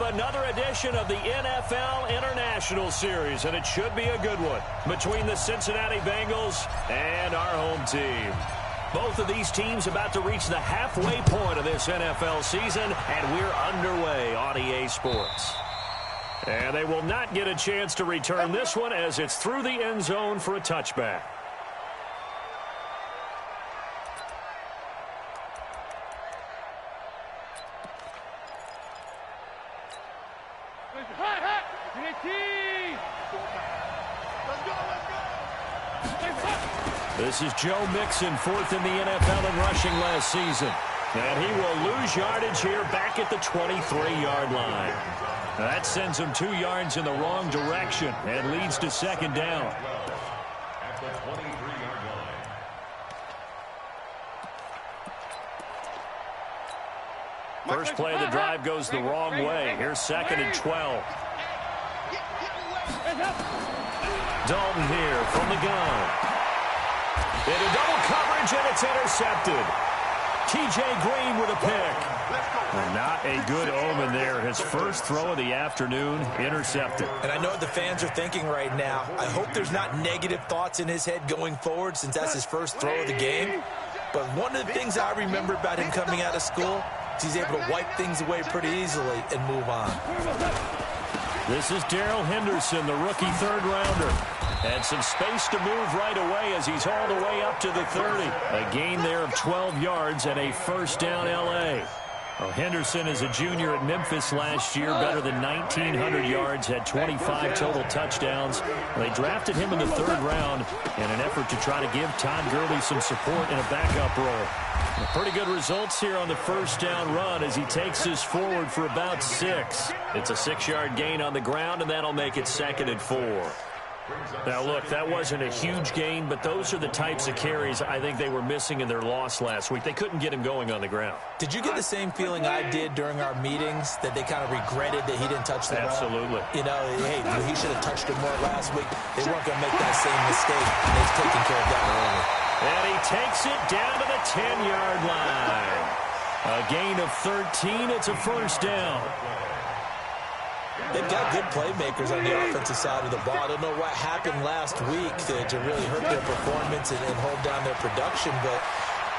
up another edition of the NFL International Series, and it should be a good one between the Cincinnati Bengals and our home team. Both of these teams about to reach the halfway point of this NFL season, and we're underway on EA Sports. And they will not get a chance to return this one as it's through the end zone for a touchback. This is Joe Mixon, fourth in the NFL in rushing last season. And he will lose yardage here back at the 23-yard line. That sends him 2 yards in the wrong direction and leads to second down. At the 23-yard line. First play of the drive goes the wrong way. Here's second and 12. Dalton here from the gun. Into double coverage, and it's intercepted. T.J. Green with a pick. Not a good omen there. His first throw of the afternoon, intercepted. And I know what the fans are thinking right now. I hope there's not negative thoughts in his head going forward since that's his first throw of the game. But one of the things I remember about him coming out of school is he's able to wipe things away pretty easily and move on. This is Darrell Henderson, the rookie third-rounder. And some space to move right away as he's all the way up to the 30. A gain there of 12 yards and a first down L.A. Well, Henderson is a junior at Memphis last year, better than 1,900 yards, had 25 total touchdowns. They drafted him in the third round in an effort to try to give Todd Gurley some support in a backup role. Pretty good results here on the first down run as he takes us forward for about 6. It's a 6-yard gain on the ground, and that'll make it second and 4. Now, look, that wasn't a huge gain, but those are the types of carries I think they were missing in their loss last week. They couldn't get him going on the ground. Did you get the same feeling I did during our meetings, that they kind of regretted that he didn't touch the ball? Absolutely. You know, hey, he should have touched it more last week. They weren't going to make that same mistake, and they've taken care of that early. And he takes it down to the 10-yard line. A gain of 13. It's a first down. They've got good playmakers on the offensive side of the ball. I don't know what happened last week to really hurt their performance and hold down their production, but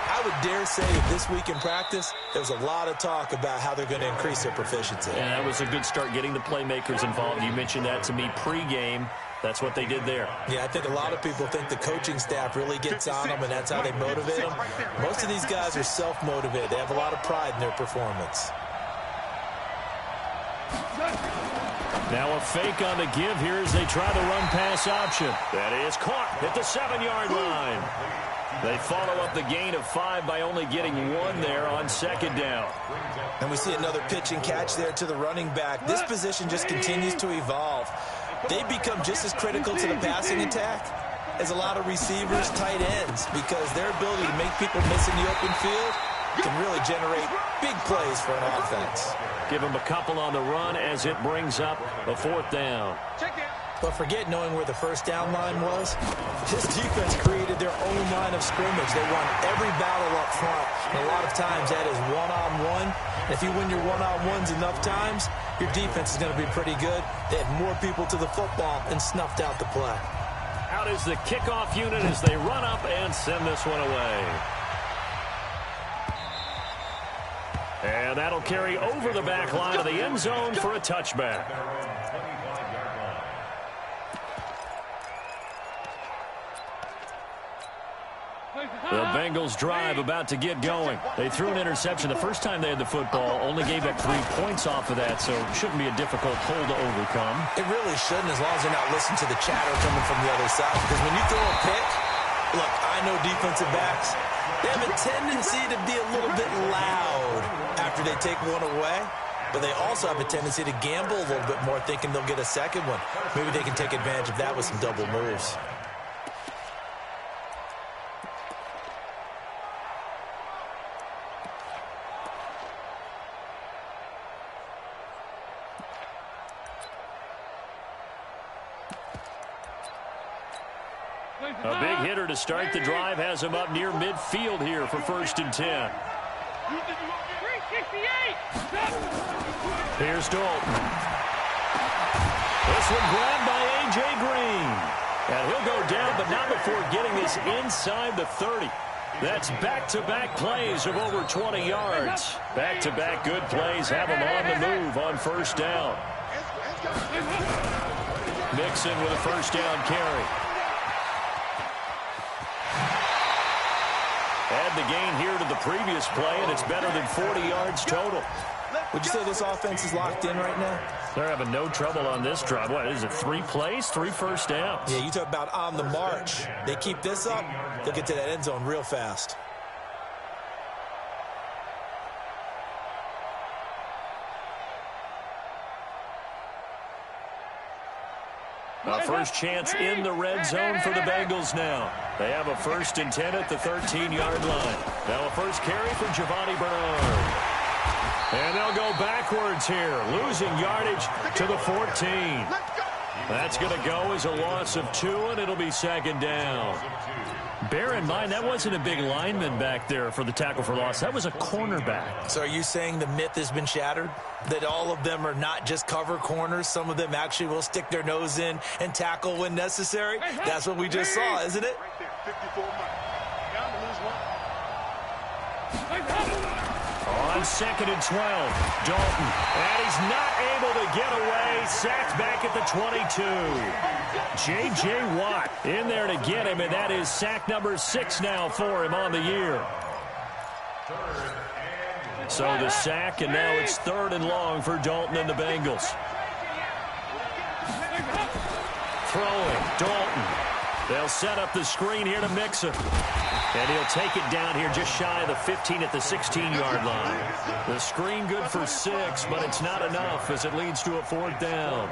I would dare say this week in practice, there was a lot of talk about how they're going to increase their proficiency. And that was a good start, getting the playmakers involved. You mentioned that to me pregame. That's what they did there. Yeah, I think a lot of people think the coaching staff really gets on them, and that's how they motivate them. Most of these guys are self-motivated. They have a lot of pride in their performance. Now a fake on the give here as they try the run-pass option. That is caught at the 7-yard line. They follow up the gain of 5 by only getting 1 there on second down. And we see another pitch and catch there to the running back. This position just continues to evolve. They become just as critical to the passing attack as a lot of receivers, tight ends, because their ability to make people miss in the open field can really generate big plays for an offense. Give them a couple on the run as it brings up a 4th down. But forget knowing where the first down line was. This defense created their own line of scrimmage. They won every battle up front. And a lot of times that is one-on-one. And if you win your one-on-ones enough times, your defense is going to be pretty good. They had more people to the football and snuffed out the play. Out is the kickoff unit as they run up and send this one away. And that'll carry over the back line of the end zone for a touchback. The Bengals drive about to get going. They threw an interception the first time they had the football, only gave up 3 points off of that, so it shouldn't be a difficult hole to overcome. It really shouldn't, as long as they're not listening to the chatter coming from the other side. Because when you throw a pick, look, I know defensive backs, they have a tendency to be a little bit loud after they take one away. But they also have a tendency to gamble a little bit more, thinking they'll get a second one. Maybe they can take advantage of that with some double moves. A big hitter to start the drive has him up near midfield here for 1st and 10. Here's Dalton. This one grabbed by A.J. Green. And he'll go down, but not before getting this inside the 30. That's back-to-back plays of over 20 yards. Back-to-back good plays have him on the move on first down. Mixon with a first down carry. Add the gain here to the previous play, and it's better than 40 yards total. Would you say this offense is locked in right now? They're having no trouble on this drive. What is it, 3 plays, 3 first downs? Yeah, you talk about on the march. They keep this up, they'll get to that end zone real fast. A first chance in the red zone for the Bengals now. They have a 1st and 10 at the 13-yard line. Now a first carry for Giovanni Bernard. And they'll go backwards here, losing yardage to the 14. That's going to go as a loss of 2, and it'll be 2nd down. Bear in mind, that wasn't a big lineman back there for the tackle for loss. That was a cornerback. So are you saying the myth has been shattered? That all of them are not just cover corners? Some of them actually will stick their nose in and tackle when necessary? That's what we just saw, isn't it? On 2nd and 12, Dalton. And he's not able to get away. Sacked back at the 22. J.J. Watt in there to get him, and that is sack number 6 now for him on the year. So the sack, and now it's 3rd and long for Dalton and the Bengals. Throwing, Dalton. They'll set up the screen here to Mixon. And he'll take it down here just shy of the 15 at the 16-yard line. The screen good for 6, but it's not enough as it leads to a 4th down.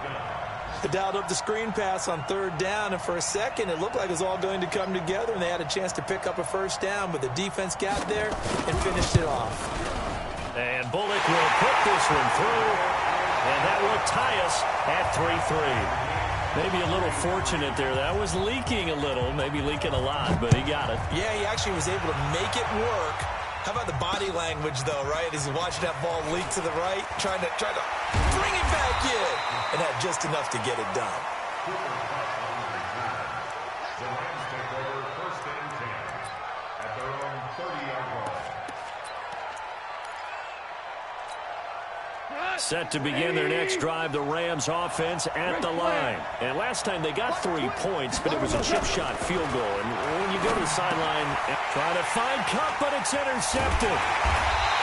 They dialed up the screen pass on 3rd down, and for a second it looked like it was all going to come together, and they had a chance to pick up a 1st down, but the defense got there and finished it off. And Bullock will put this one through, and that will tie us at 3-3. Maybe a little fortunate there. That was leaking a little, maybe leaking a lot, but he got it. Yeah, he actually was able to make it work. How about the body language, though, right? As he's watching that ball leak to the right, trying to bring it back in, and had just enough to get it done. The Rams take over 1st and 10 at their own 30-yard line. Set to begin their next drive, the Rams offense at the line. And last time they got 3 points, but it was a chip shot field goal. And when you go to the sideline, trying to find Cup, but it's intercepted.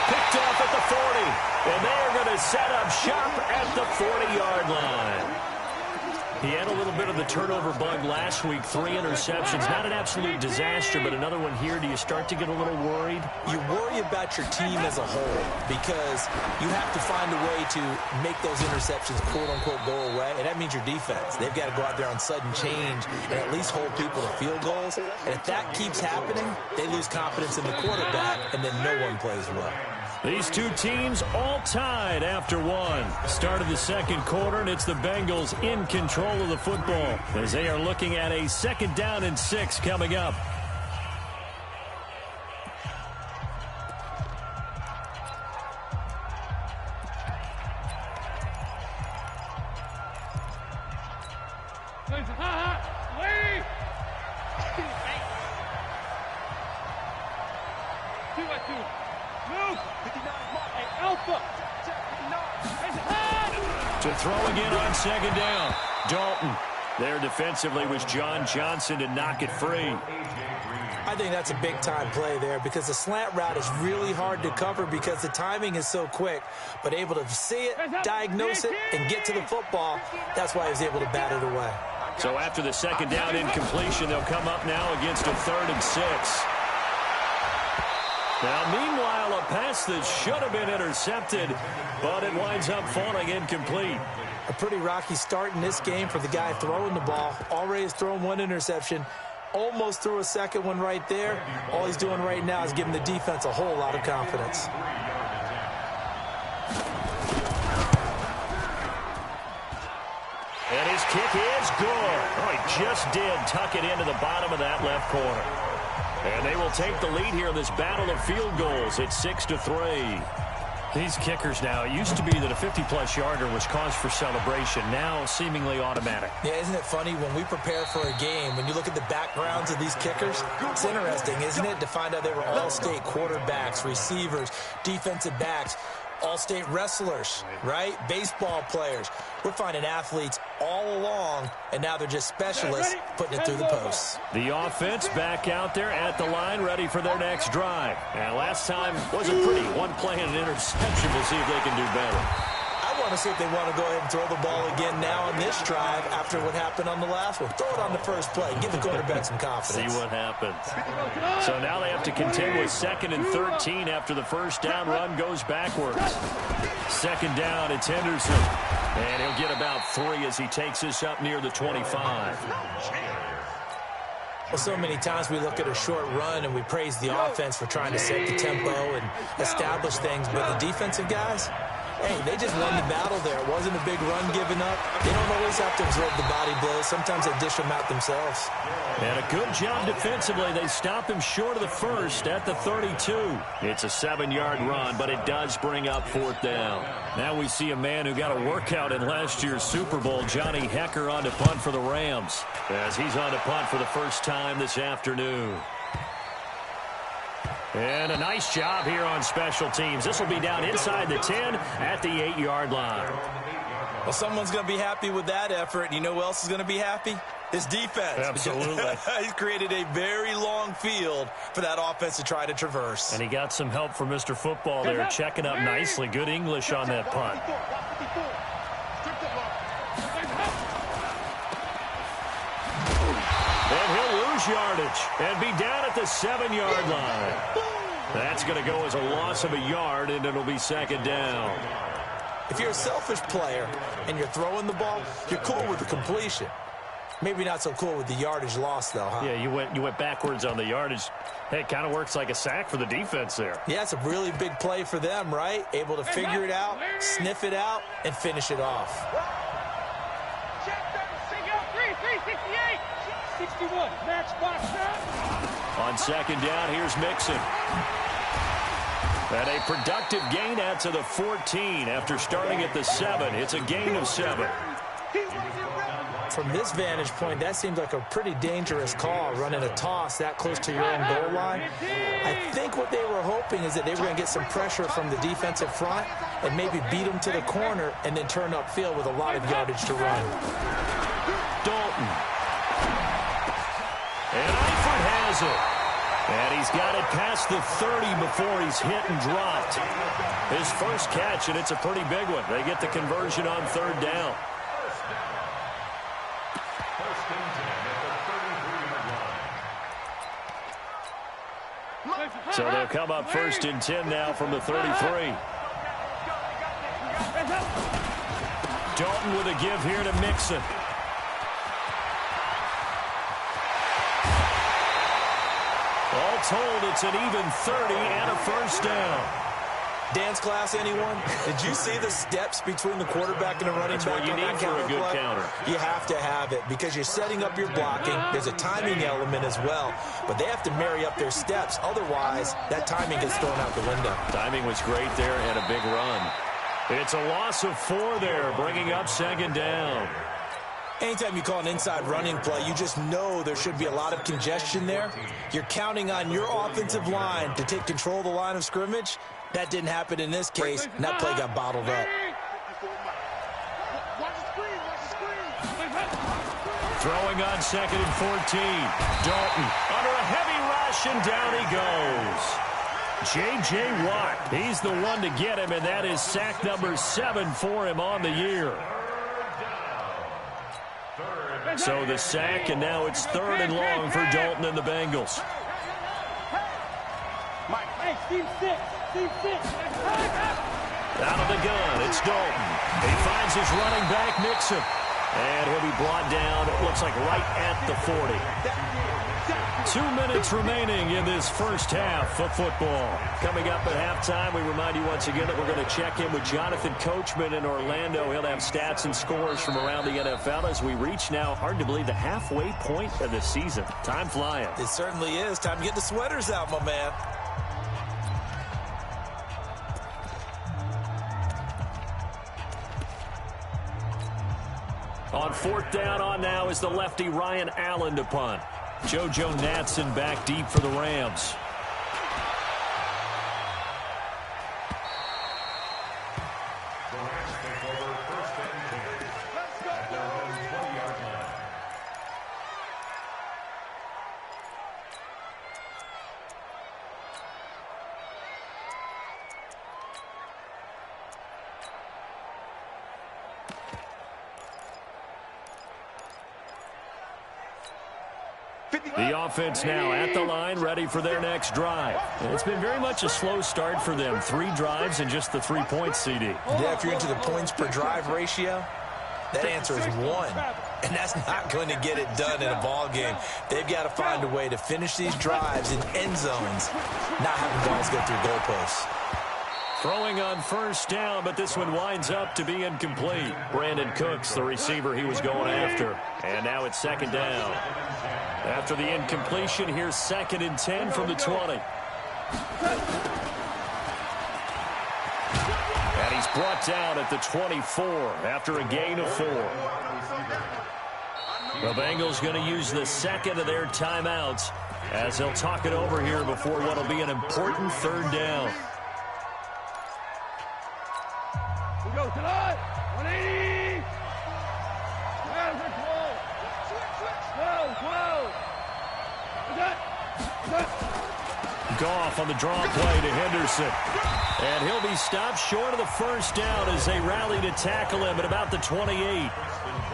Picked off at the 40. And they are going to set up shop at the 40-yard line. He had a little bit of the turnover bug last week, 3 interceptions. Not an absolute disaster, but another one here. Do you start to get a little worried? You worry about your team as a whole because you have to find a way to make those interceptions, quote-unquote, go away, and that means your defense. They've got to go out there on sudden change and at least hold people to field goals. And if that keeps happening, they lose confidence in the quarterback, and then no one plays well. These two teams all tied after 1. Start of the 2nd quarter, and it's the Bengals in control of the football as they are looking at a 2nd down and 6 coming up. To throw again on 2nd down. Dalton. There defensively was John Johnson to knock it free. I think that's a big-time play there because the slant route is really hard to cover because the timing is so quick. But able to see it, diagnose it, and get to the football, that's why he was able to bat it away. So after the 2nd down incompletion, they'll come up now against a 3rd and 6. Now, meanwhile, a pass that should have been intercepted, but it winds up falling incomplete. A pretty rocky start in this game for the guy throwing the ball. Already has thrown 1 interception. Almost threw a 2nd one right there. All he's doing right now is giving the defense a whole lot of confidence. And his kick is good. Oh, he just did tuck it into the bottom of that left corner. And they will take the lead here in this battle of field goals. It's 6-3. These kickers now, it used to be that a 50-plus yarder was cause for celebration. Now, seemingly automatic. Yeah, isn't it funny when we prepare for a game, when you look at the backgrounds of these kickers, it's interesting, isn't it, to find out they were all-state quarterbacks, receivers, defensive backs, all-state wrestlers, right? Baseball players. We're finding athletes all along, and now they're just specialists putting it through the posts. The offense back out there at the line, ready for their next drive. And last time wasn't pretty. One play and an interception. We'll see if they can do better. I want to see if they want to go ahead and throw the ball again now on this drive after what happened on the last one. Throw it on the first play. Give the quarterback some confidence. See what happens. So now they have to contend with 2nd and 13 after the first down run goes backwards. 2nd down, it's Henderson. And he'll get about 3 as he takes this up near the 25. Well, so many times we look at a short run and we praise the offense for trying to set the tempo and establish things, but the defensive guys, hey, they just won the battle there. It wasn't a big run given up. They don't always have to absorb the body blows. Sometimes they dish them out themselves. And a good job defensively. They stop him short of the first at the 32. It's a 7-yard run, but it does bring up 4th down. Now we see a man who got a workout in last year's Super Bowl, Johnny Hekker, on to punt for the Rams, as he's on to punt for the first time this afternoon. And a nice job here on special teams. This will be down inside the 10 at the 8-yard line. Well, someone's going to be happy with that effort. You know who else is going to be happy? His defense. Absolutely. He's created a very long field for that offense to try to traverse. And he got some help from Mr. Football there, checking up nicely. Good English on that punt. And he'll lose yardage and be down at the 7-yard line. That's going to go as a loss of a yard, and it'll be 2nd down. If you're a selfish player and you're throwing the ball, you're cool with the completion. Maybe not so cool with the yardage loss, though, huh? Yeah, you went backwards on the yardage. Hey, it kind of works like a sack for the defense there. Yeah, it's a really big play for them, right? Able to figure it out, sniff it out, and finish it off. Check 368. 61. Match box now. On 2nd down, here's Mixon. And a productive gain out to the 14 after starting at the 7. It's a gain of 7. From this vantage point, that seems like a pretty dangerous call, running a toss that close to your own goal line. I think what they were hoping is that they were going to get some pressure from the defensive front and maybe beat them to the corner and then turn upfield with a lot of yardage to run. Dalton. And Eifert has it. And he's got it past the 30 before he's hit and dropped. His first catch, and it's a pretty big one. They get the conversion on 3rd down. So they'll come up 1st and 10 now from the 33. Dalton with a give here to Mixon. All told, it's an even 30 and a 1st down. Dance class, anyone? Did you see the steps between the quarterback and the running back? That's what you need for a good counter. You have to have it because you're setting up your blocking. There's a timing element as well, but they have to marry up their steps. Otherwise, that timing gets thrown out the window. Timing was great there and a big run. It's a loss of 4 there, bringing up 2nd down. Anytime you call an inside running play, you just know there should be a lot of congestion there. You're counting on your offensive line to take control of the line of scrimmage. That didn't happen in this case, and that play got bottled up. Throwing on 2nd and 14. Dalton under a heavy rush, and down he goes. J.J. Watt, he's the one to get him, and that is sack number 7 for him on the year. So the sack, and now it's 3rd and long for Dalton and the Bengals. Out of the gun, it's Dalton. He finds his running back, Mixon. And he'll be brought down, it looks like right at the 40. 2 minutes remaining in this first half of football. Coming up at halftime, we remind you once again that we're going to check in with Jonathan Coachman in Orlando. He'll have stats and scores from around the NFL as we reach now, hard to believe, the halfway point of the season. Time flying. It certainly is. Time to get the sweaters out, my man. On fourth down on now is the lefty Ryan Allen to punt. JoJo Natson back deep for the Rams. The Rams take over first and 10 at their own 20-yard line. The offense now at the line, ready for their next drive. It's been very much a slow start for them. 3 drives and just the 3 points, CD. Yeah, if you're into the points per drive ratio, that answer is 1. And that's not going to get it done in a ball game. They've got to find a way to finish these drives in end zones, not having balls go through goalposts. Throwing on first down, but this one winds up to be incomplete. Brandon Cooks, the receiver he was going after. And now it's second down. After the incompletion, here's 2nd and 10 from the 20. And he's brought down at the 24 after a gain of 4. The Bengals going to use the second of their timeouts as they'll talk it over here before what will be an important 3rd down. We go tonight. 180. Goff on the draw play to Henderson. And he'll be stopped short of the first down as they rally to tackle him at about the 28.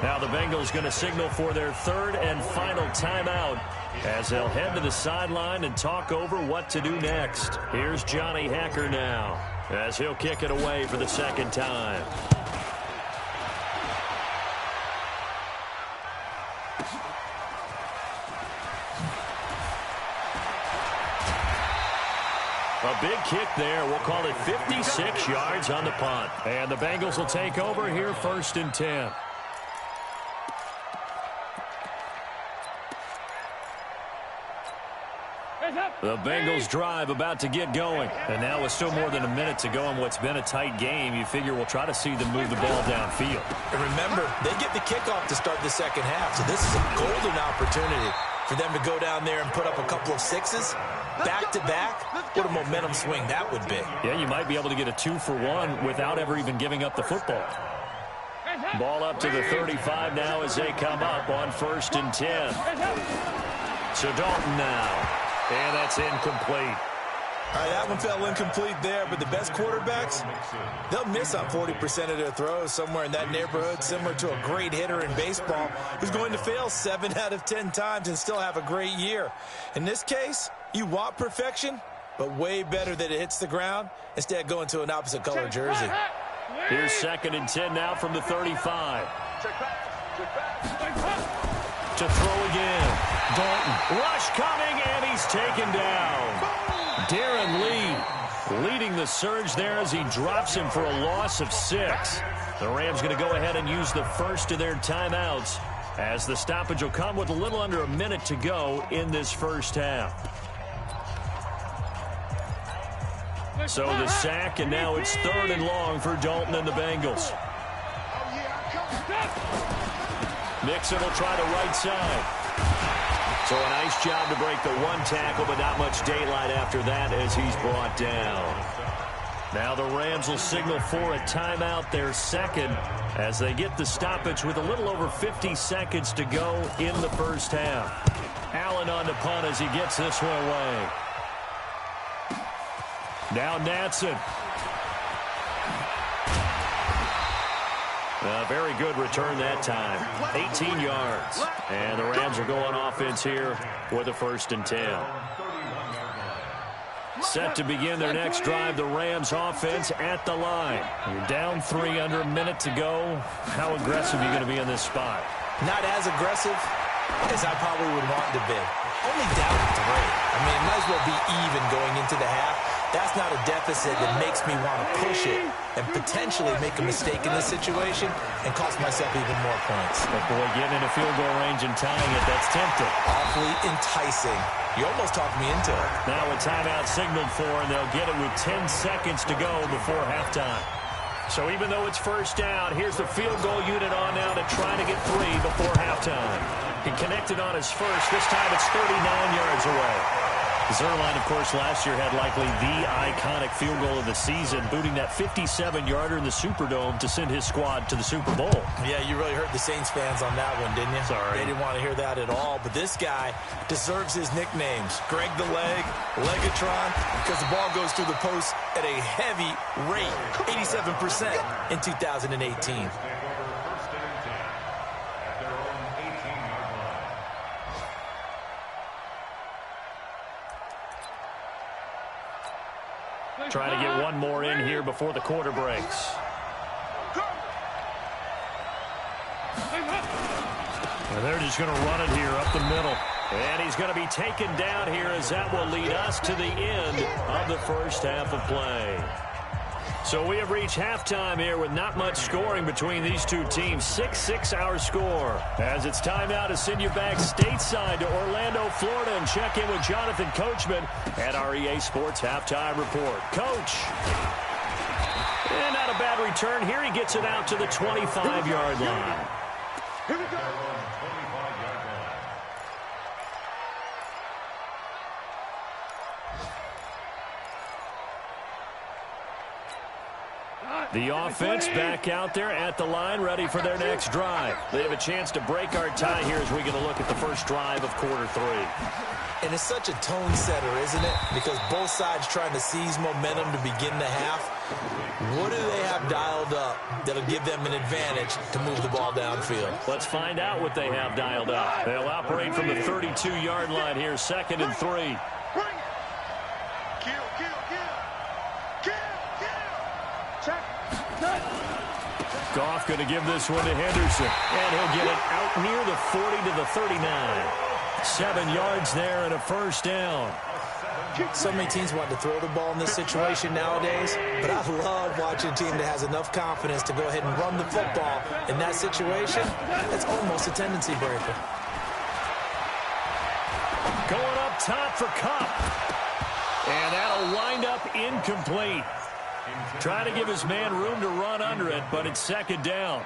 Now the Bengals going to signal for their 3rd and final timeout as they'll head to the sideline and talk over what to do next. Here's Johnny Hacker now as he'll kick it away for the 2nd time. A big kick there. We'll call it 56 yards on the punt. And the Bengals will take over here 1st and 10. The Bengals drive about to get going. And now with still more than a minute to go in what's been a tight game, you figure we'll try to see them move the ball downfield. And remember, they get the kickoff to start the second half, so this is a golden opportunity for them to go down there and put up a couple of 6s back-to-back. What a momentum swing that would be. Yeah, you might be able to get a 2-for-1 without ever even giving up the football. Ball up to the 35 now as they come up on 1st and 10. So Dalton now. And that's incomplete. All right, that one fell incomplete there, but the best quarterbacks, they'll miss on 40% of their throws, somewhere in that neighborhood, similar to a great hitter in baseball who's going to fail 7 out of 10 times and still have a great year. In this case, you want perfection, but way better that it hits the ground instead of going to an opposite color jersey. Here's 2nd and 10 now from the 35. To throw again. Dalton. Rush coming, and he's taken down. Darren Lee leading the surge there as he drops him for a loss of 6. The Rams going to go ahead and use the first of their timeouts as the stoppage will come with a little under a minute to go in this first half. So the sack, and now it's 3rd and long for Dalton and the Bengals. Mixon will try the right side. So a nice job to break the 1 tackle, but not much daylight after that as he's brought down. Now the Rams will signal for a timeout, their 2nd, as they get the stoppage with a little over 50 seconds to go in the first half. Allen on the punt as he gets this one away. Now Natson. A very good return that time. 18 yards. And the Rams are going offense here with a 1st and 10. Set to begin their next drive, the Rams offense at the line. You're down 3, under a minute to go. How aggressive are you going to be in this spot? Not as aggressive as I probably would want to be. Only down 3. I mean, it might as well be even going into the half. That's not a deficit that makes me want to push it and potentially make a mistake in this situation and cost myself even more points. But boy, getting in a field goal range and tying it, that's tempting. Awfully enticing. You almost talked me into it. Now a timeout signaled for, and they'll get it with 10 seconds to go before halftime. So even though it's first down, here's the field goal unit on now to to try to get 3 before halftime. He connected on his first. This time it's 39 yards away. Zerline, of course, last year had likely the iconic field goal of the season, booting that 57-yarder in the Superdome to send his squad to the Super Bowl. Yeah, you really hurt the Saints fans on that one, didn't you? Sorry. They didn't want to hear that at all. But this guy deserves his nicknames. Greg the Leg, Legatron, because the ball goes through the post at a heavy rate, 87% in 2018. Trying to get one more in here before the quarter breaks. And they're just going to run it here up the middle. And he's going to be taken down here as that will lead us to the end of the first half of play. So we have reached halftime here with not much scoring between these two teams. 6-6 our score. As it's time now to send you back stateside to Orlando, Florida, and check in with Jonathan Coachman at our EA Sports Halftime Report. Coach. And not a bad return here. He gets it out to the 25-yard line. Here we go. The offense back out there at the line, ready for their next drive. They have a chance to break our tie here as we get a look at the first drive of quarter 3. And it's such a tone setter, isn't it? Because both sides trying to seize momentum to begin the half. What do they have dialed up that'll give them an advantage to move the ball downfield? Let's find out what they have dialed up. They'll operate from the 32-yard line here, 2nd and 3. Goff going to give this one to Henderson. And he'll get it out near the 40 to the 39. 7 yards there and a first down. So many teams want to throw the ball in this situation nowadays, but I love watching a team that has enough confidence to go ahead and run the football in that situation. That's almost a tendency breaker. Going up top for Kupp. And that'll wind up incomplete. Trying to give his man room to run under it, but it's 2nd down.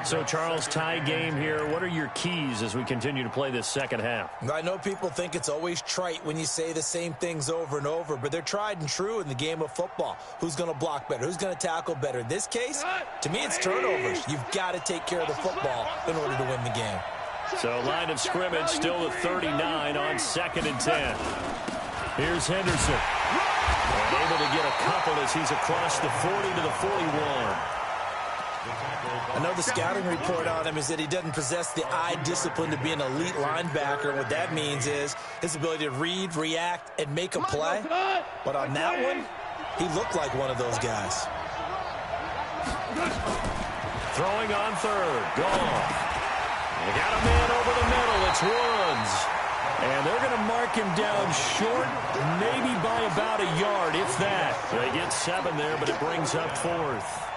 So, Charles, tie game here. What are your keys as we continue to play this second half? I know people think it's always trite when you say the same things over and over, but they're tried and true in the game of football. Who's going to block better? Who's going to tackle better? In this case, to me, it's turnovers. You've got to take care of the football in order to win the game. So, line of scrimmage still the 39 on 2nd and 10. Here's Henderson. And able to get a couple as he's across the 40 to the 41. I know the scouting report on him is that he doesn't possess the eye discipline to be an elite linebacker. What that means is his ability to read, react, and make a play. But on that one, he looked like one of those guys. Throwing on 3rd. Goff. They got a man over the middle. It's Woods. And they're going to mark him down short, maybe by about a yard, if that. They get 7 there, but it brings up 4th.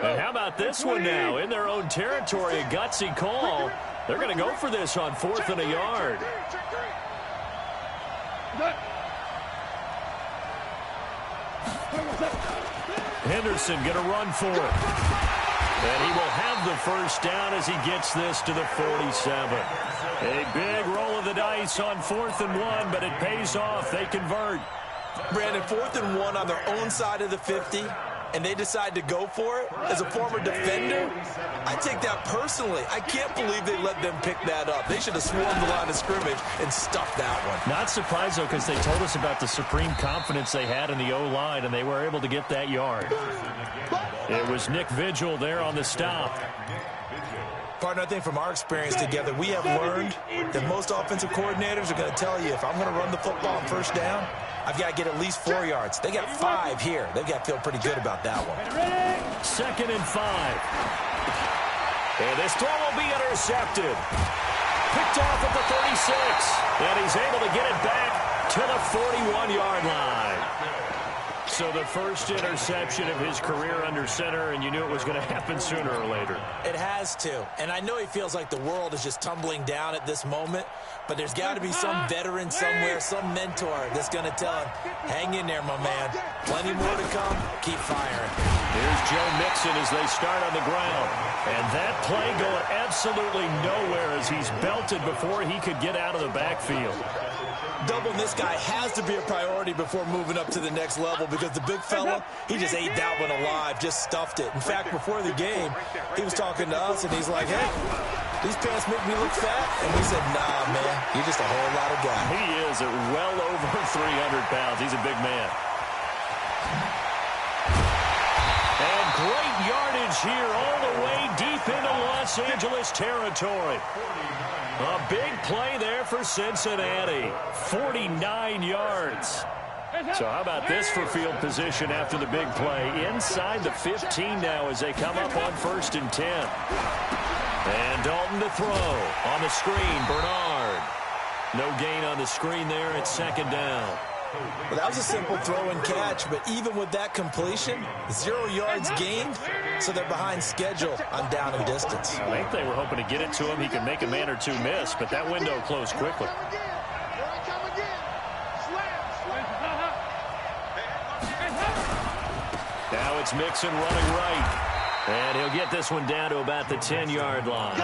And how about this one now? In their own territory, a gutsy call. They're going to go for this on 4th and a yard. Henderson going to run for it. And he will have the first down as he gets this to the 47. A big roll of the dice on 4th and 1, but it pays off. They convert. Brandon, 4th and 1 on their own side of the 50, and they decide to go for it. As a former defender, I take that personally. I can't believe they let them pick that up. They should have swarmed the line of scrimmage and stuffed that one. Not surprised, though, because they told us about the supreme confidence they had in the O-line, and they were able to get that yard. It was Nick Vigil there on the stop. Partner, I think from our experience together, we have learned that most offensive coordinators are going to tell you, if I'm going to run the football on first down, I've got to get at least 4 yards. They got 5 here. They've got to feel pretty good about that one. 2nd and 5. And this throw will be intercepted. Picked off at the 36. And he's able to get it back to the 41-yard line. So the first interception of his career under center, and you knew it was going to happen sooner or later. It has to. And I know he feels like the world is just tumbling down at this moment, but there's got to be some veteran somewhere, some mentor that's going to tell him, hang in there, my man. Plenty more to come. Keep firing. Here's Joe Mixon as they start on the ground. And that play going absolutely nowhere as he's belted before he could get out of the backfield. Doubling this guy has to be a priority before moving up to the next level because the big fella, he just ate that one alive, just stuffed it. In fact, before the game, he was talking to us, and he's like, hey, these pants make me look fat. And we said, nah, man, you're just a whole lot of guy. He is at well over 300 pounds. He's a big man. And great yardage here all the way deep into Los Angeles territory. A big play there for Cincinnati. 49 yards. So how about this for field position after the big play? Inside the 15 now as they come up on 1st and 10. And Dalton to throw. On the screen, Bernard. No gain on the screen there at 2nd down. Well, that was a simple throw and catch, but even with that completion, 0 yards gained, so they're behind schedule on down and distance. I think they were hoping to get it to him. He could make a man or two miss, but that window closed quickly. Now it's Mixon running right. And he'll get this one down to about the 10-yard line.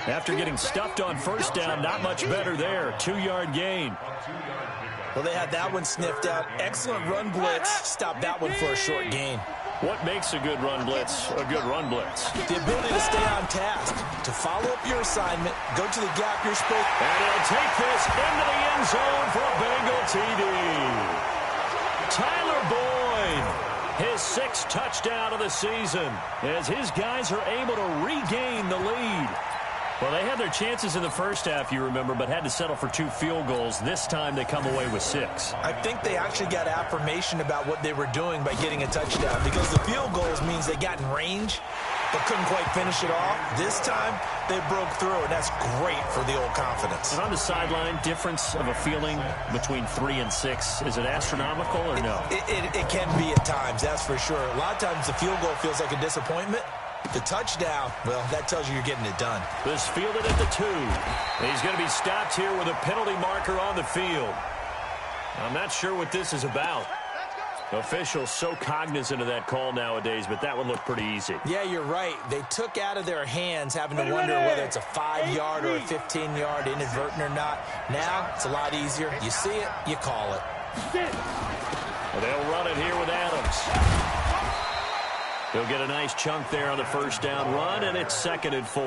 After getting stuffed on 1st down, not much better there. 2-yard gain. Well, they had that one sniffed out. Excellent run blitz. Stopped that one for a short gain. What makes a good run blitz a good run blitz? The ability to stay on task, to follow up your assignment, go to the gap you're supposed to. And he'll take this into the end zone for a Bengal TD. Tyler Boyd, his 6th touchdown of the season, as his guys are able to regain the lead. Well, they had their chances in the first half, you remember, but had to settle for 2 field goals. This time they come away with 6. I think they actually got affirmation about what they were doing by getting a touchdown because the field goals means they got in range but couldn't quite finish it off. This time they broke through, and that's great for the old confidence. And on the sideline, difference of a feeling between 3 and 6, is it astronomical or no? It can be at times, that's for sure. A lot of times the field goal feels like a disappointment. The touchdown, well, that tells you you're getting it done. This fielded at the 2. He's going to be stopped here with a penalty marker on the field. I'm not sure what this is about. Officials so cognizant of that call nowadays, but that would look pretty easy. Yeah, you're right. They took out of their hands having to wonder whether it's a 5-yard or a 15-yard, inadvertent or not. Now, it's a lot easier. You see it, you call it. Well, they'll run it here with Adams. He'll get a nice chunk there on the 1st down run, and it's 2nd and 4.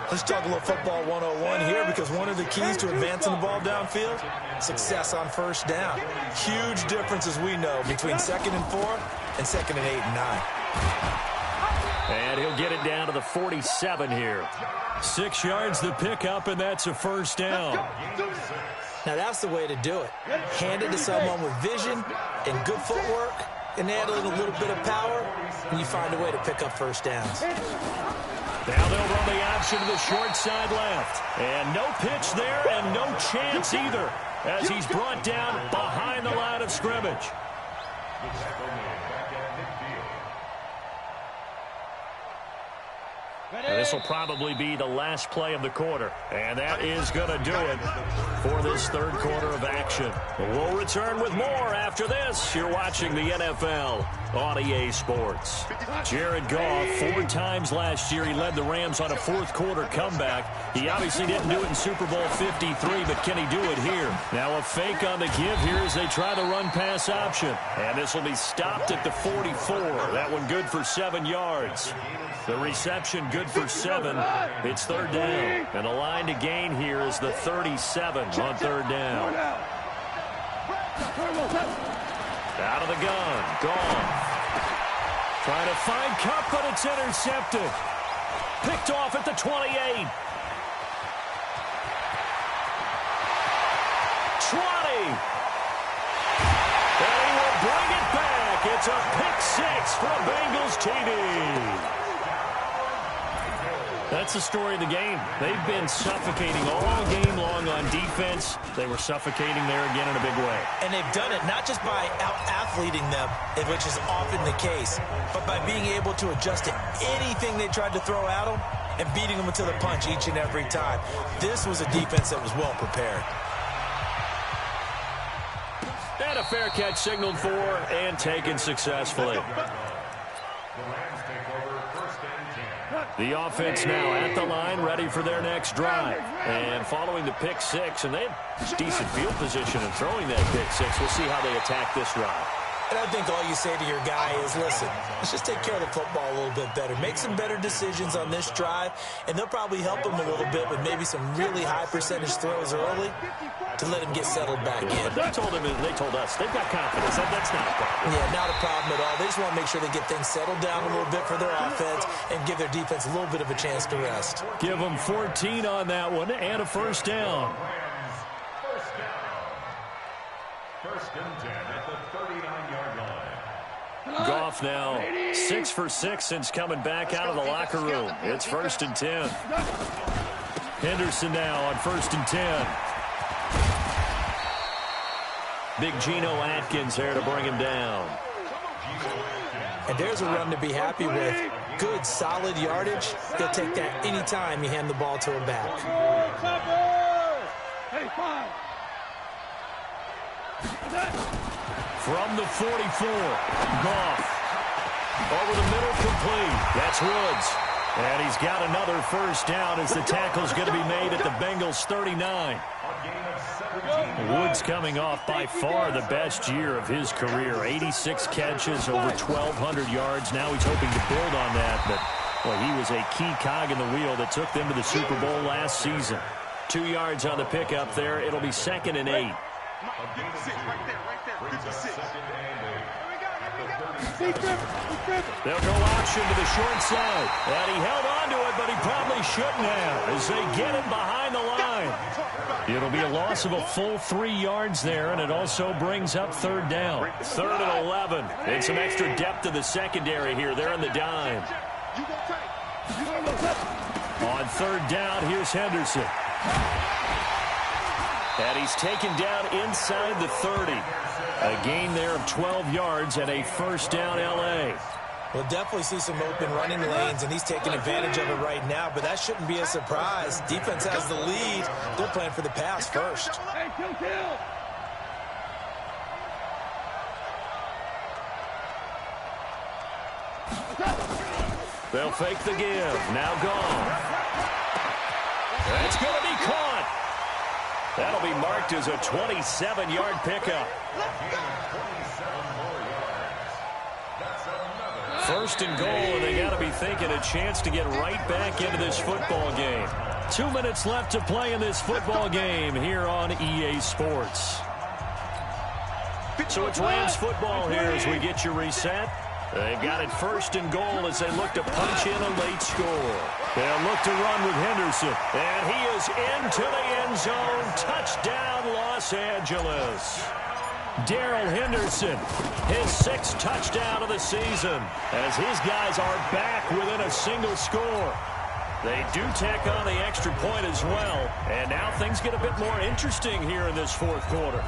Let's talk a little football 101 here because one of the keys to advancing the ball downfield, success on 1st down. Huge difference, as we know, between 2nd and 4 and 2nd and 8 and 9. And he'll get it down to the 47 here. 6 yards the pickup, and that's a 1st down. Now, that's the way to do it. Hand it to someone with vision and good footwork, and add a little bit of power, and you find a way to pick up 1st downs. Now they'll run the option to the short side left. And no pitch there and no chance either as he's brought down behind the line of scrimmage. This will probably be the last play of the quarter. And that is going to do it for this 3rd quarter of action. We'll return with more after this. You're watching the NFL on EA Sports. Jared Goff, 4 times last year, he led the Rams on a 4th quarter comeback. He obviously didn't do it in Super Bowl 53, but can he do it here? Now a fake on the give here as they try the run-pass option. And this will be stopped at the 44. That one good for 7 yards. The reception good for 7. It's 3rd down. And the line to gain here is the 37 on 3rd down. Out of the gun. Goff. Trying to find Cup, but it's intercepted. Picked off at the 28. 20. And he will bring it back. It's a pick 6 for a Bengals TD. That's the story of the game. They've been suffocating all game long on defense. defense, they were suffocating there again in a big way. And they've done it not just by out-athleting them, which is often the case, but by being able to adjust to anything they tried to throw at them and beating them to the punch each and every time. This was a defense that was well prepared. And a fair catch signaled for and taken successfully. The offense now at the line, ready for their next drive. And following the pick six, and they have decent field position in throwing that pick six. We'll see how they attack this drive. And I think all you say to your guy is, listen, let's just take care of the football a little bit better. Make some better decisions on this drive, and they'll probably help him a little bit with maybe some really high percentage throws early to let him get settled back in. But they told us they've got confidence. That's not a problem. Yeah, not a problem at all. They just want to make sure they get things settled down a little bit for their offense and give their defense a little bit of a chance to rest. Give them 14 on that one and a first down. First and 10 at the 39-yard line. Goff now 6 for 6 since coming back out of the locker room. It's first and 10. Henderson now on first and 10. Big Geno Atkins there to bring him down. And there's a run to be happy with. Good, solid yardage. They'll take that anytime you hand the ball to him back. From the 44, Goff. Over the middle, complete. That's Woods. And he's got another first down as the tackle's going to be made at the Bengals' 39. Woods coming off by far the best year of his career. 86 catches, over 1,200 yards. Now he's hoping to build on that. But, well, he was a key cog in the wheel that took them to the Super Bowl last season. 2 yards on the pickup there. It'll be 2nd and 8. They'll go option to the short side. And he held on to it, but he probably shouldn't have as they get him behind the line. It'll be a loss of a full 3 yards there, and it also brings up third down. 3rd and 11. And some extra depth to the secondary here. They're in the dime. On third down, here's Henderson. And he's taken down inside the 30. A gain there of 12 yards and a first down L.A. We'll definitely see some open running lanes, and he's taking advantage of it right now, but that shouldn't be a surprise. Defense has the lead. They're playing for the pass first. They'll fake the give. Now gone. It's going to be caught. That'll be marked as a 27-yard pickup. First and goal, and they got to be thinking a chance to get right back into this football game. 2 minutes left to play in this football game here on EA Sports. So it's Rams football here as we get you reset. They've got it first and goal as they look to punch in a late score. They'll look to run with Henderson. And he is into the end zone. Touchdown, Los Angeles. Darrell Henderson, his 6th touchdown of the season, as his guys are back within a single score. They do tack on the extra point as well. And now things get a bit more interesting here in this fourth quarter.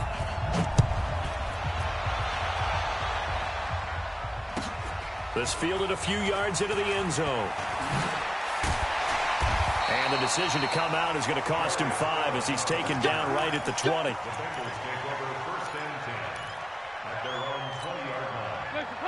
This fielded a few yards into the end zone. And the decision to come out is going to cost him 5 as he's taken down right at the 20.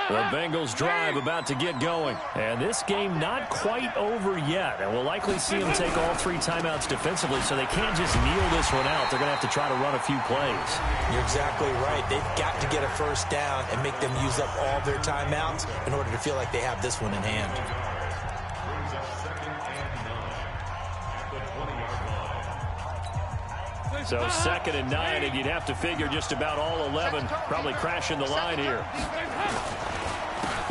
The Bengals drive about to get going. And this game not quite over yet. And we'll likely see them take all 3 timeouts defensively, so they can't just kneel this one out. They're going to have to try to run a few plays. You're exactly right. They've got to get a first down and make them use up all their timeouts in order to feel like they have this one in hand. So 2nd and 9, and you'd have to figure just about all 11 probably crashing the line here.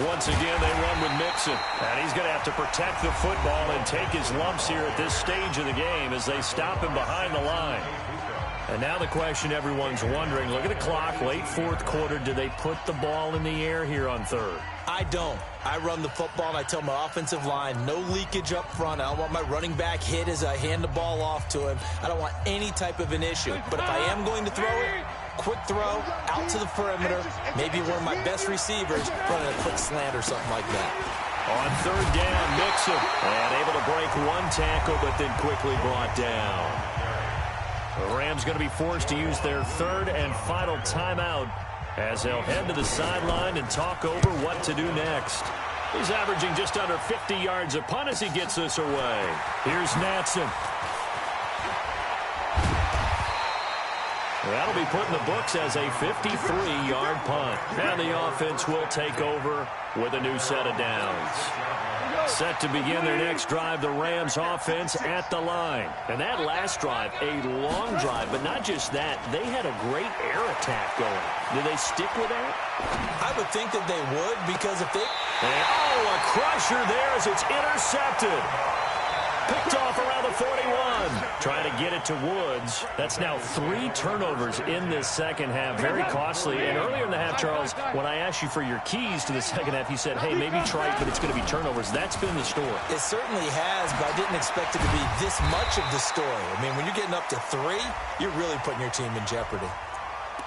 Once again, they run with Mixon. And he's going to have to protect the football and take his lumps here at this stage of the game as they stop him behind the line. And now the question everyone's wondering, look at the clock, late fourth quarter, do they put the ball in the air here on third? I don't. I run the football, and I tell my offensive line, no leakage up front. I don't want my running back hit as I hand the ball off to him. I don't want any type of an issue. But if I am going to throw it, quick throw, out to the perimeter, maybe one of my best receivers running a quick slant or something like that. On third down, Mixon, and able to break one tackle, but then quickly brought down. The Rams going to be forced to use their third and final timeout as they'll head to the sideline and talk over what to do next. He's averaging just under 50 yards a punt as he gets this away. Here's Natson. That'll be put in the books as a 53-yard punt. And the offense will take over with a new set of downs. Set to begin their next drive, the Rams offense at the line. And that last drive, a long drive, but not just that. They had a great air attack going. Do they stick with that? I would think that they would, because if they... And, oh, a crusher there as it's intercepted. Picked off around the 41. Trying to get it to Woods. That's now 3 turnovers in this second half. Very costly. And earlier in the half, Charles, when I asked you for your keys to the second half, you said, hey, maybe try it, but it's going to be turnovers. That's been the story. It certainly has, but I didn't expect it to be this much of the story. I mean, when you're getting up to 3, you're really putting your team in jeopardy.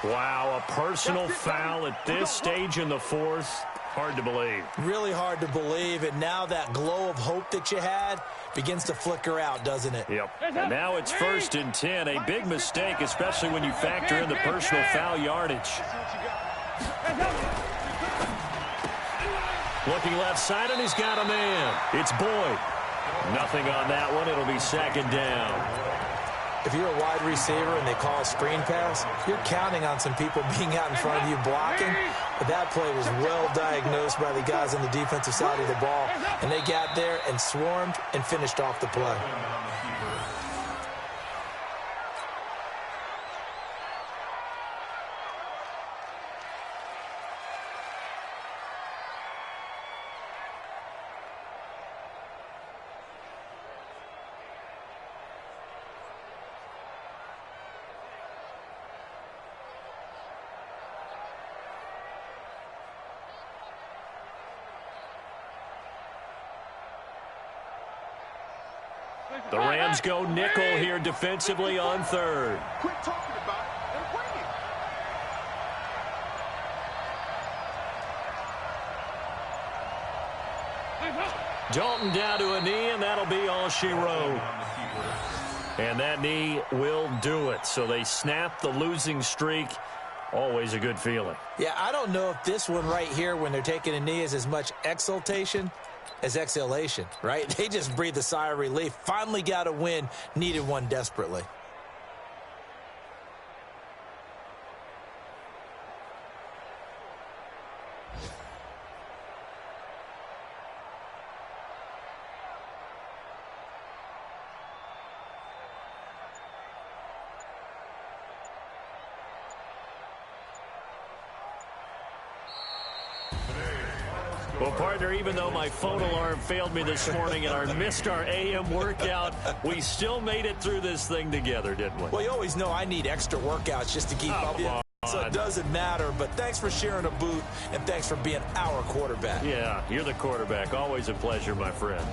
Wow, a personal foul at this stage in the fourth. Hard to believe. Really hard to believe, and now that glow of hope that you had begins to flicker out, doesn't it? Yep. And now it's 1st and 10. A big mistake, especially when you factor in the personal foul yardage. Looking left side, and he's got a man. It's Boyd. Nothing on that one. It'll be 2nd down. If you're a wide receiver and they call a screen pass, you're counting on some people being out in front of you blocking. But that play was well diagnosed by the guys on the defensive side of the ball. And they got there and swarmed and finished off the play. The Rams go nickel here defensively on third. Quit talking about it and bring it. Dalton down to a knee, and that'll be all she wrote. And that knee will do it. So they snap the losing streak. Always a good feeling. Yeah, I don't know if this one right here, when they're taking a knee, is as much exultation as exhalation, right? They just breathe a sigh of relief. Finally got a win, needed one desperately. Well, partner, even though my phone alarm failed me this morning and I missed our AM workout, we still made it through this thing together, didn't we? Well, you always know I need extra workouts just to keep up with it. So it doesn't matter, but thanks for sharing a boot, and thanks for being our quarterback. Yeah, you're the quarterback. Always a pleasure, my friend.